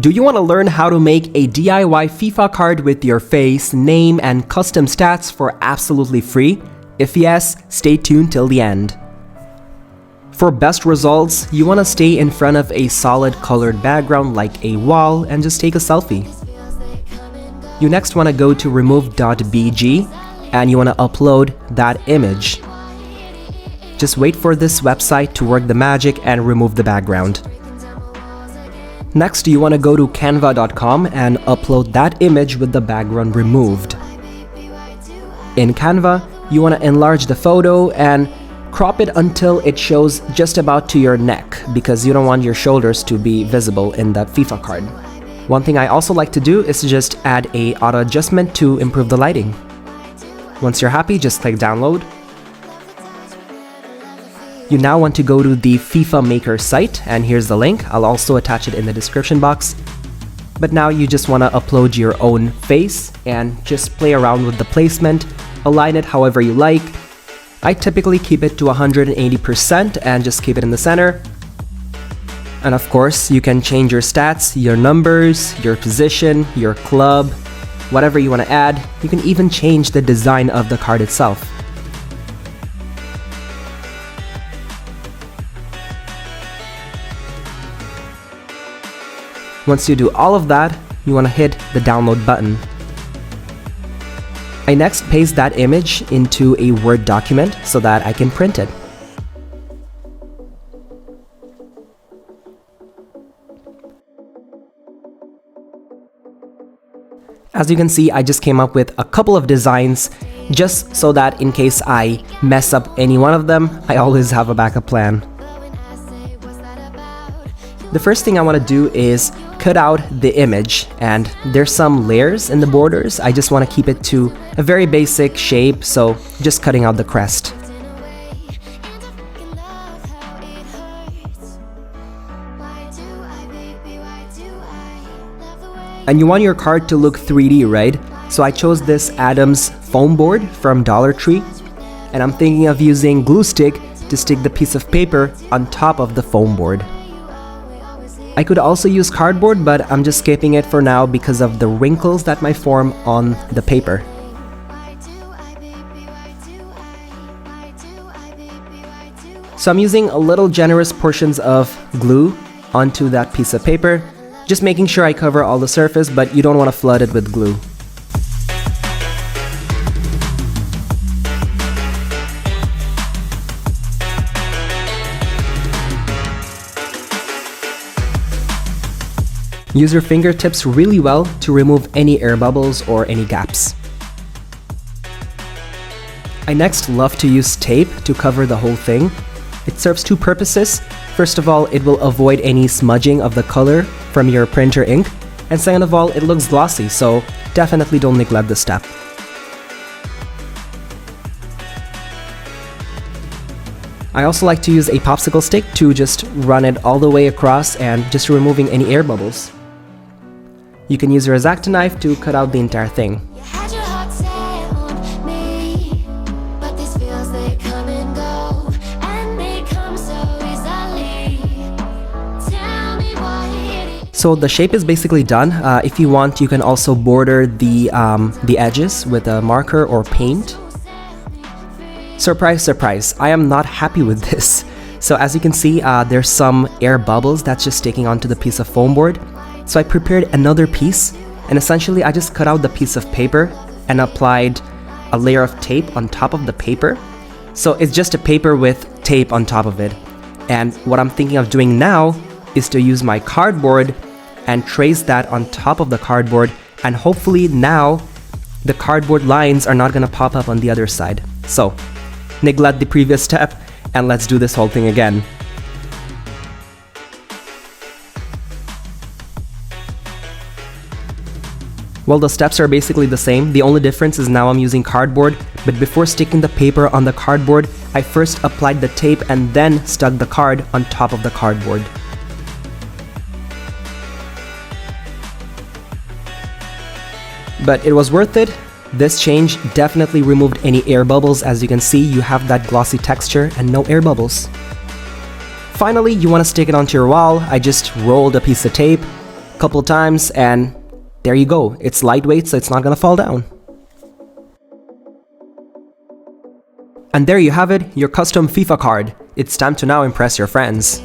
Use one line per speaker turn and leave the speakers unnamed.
Do you want to learn how to make a DIY FIFA card with your face, name, and custom stats for absolutely free? If yes, stay tuned till the end. For best results, you want to stay in front of a solid colored background like a wall and just take a selfie. You next want to go to remove.bg and you want to upload that image. Just wait for this website to work the magic and remove the background. Next, you want to go to canva.com and upload that image with the background removed. In Canva, you want to enlarge the photo and crop it until it shows just about to your neck because you don't want your shoulders to be visible in that FIFA card. One thing I also like to do is to just add a auto adjustment to improve the lighting. Once you're happy, just click download. You now want to go to the FIFA Maker site, and here's the link. I'll also attach it in the description box. But now you just want to upload your own face and just play around with the placement, align it however you like. I typically keep it to 180% and just keep it in the center. And of course, you can change your stats, your numbers, your position, your club, whatever you want to add. You can even change the design of the card itself. Once you do all of that, you want to hit the download button. I next paste that image into a Word document so that I can print it. As you can see, I just came up with a couple of designs just so that in case I mess up any one of them, I always have a backup plan. The first thing I want to do is cut out the image, and there's some layers in the borders. I just want to keep it to a very basic shape, so just cutting out the crest. And you want your card to look 3D, right? So I chose this Adams foam board from Dollar Tree, and I'm thinking of using glue stick to stick the piece of paper on top of the foam board. I could also use cardboard, but I'm just skipping it for now because of the wrinkles that might form on the paper. So I'm using a little generous portions of glue onto that piece of paper, just making sure I cover all the surface, but you don't want to flood it with glue. Use your fingertips really well to remove any air bubbles or any gaps. I next love to use tape to cover the whole thing. It serves two purposes. First of all, it will avoid any smudging of the color from your printer ink. And second of all, it looks glossy, so definitely don't neglect this step. I also like to use a popsicle stick to just run it all the way across and just removing any air bubbles. You can use your X-Acto knife to cut out the entire thing. So the shape is basically done. If you want, you can also border the edges with a marker or paint. Surprise, surprise, I am not happy with this. So as you can see, there's some air bubbles that's just sticking onto the piece of foam board. So I prepared another piece, and essentially I just cut out the piece of paper and applied a layer of tape on top of the paper. So it's just a paper with tape on top of it. And what I'm thinking of doing now is to use my cardboard and trace that on top of the cardboard, and hopefully now the cardboard lines are not gonna pop up on the other side. So neglect the previous step and let's do this whole thing again. Well, the steps are basically the same. The only difference is now I'm using cardboard, but before sticking the paper on the cardboard, I first applied the tape and then stuck the card on top of the cardboard. But it was worth it. This change definitely removed any air bubbles. As you can see, you have that glossy texture and no air bubbles. Finally, you want to stick it onto your wall. I just rolled a piece of tape, couple times, and there you go. It's lightweight, so it's not gonna fall down. And there you have it, your custom FIFA card. It's time to now impress your friends.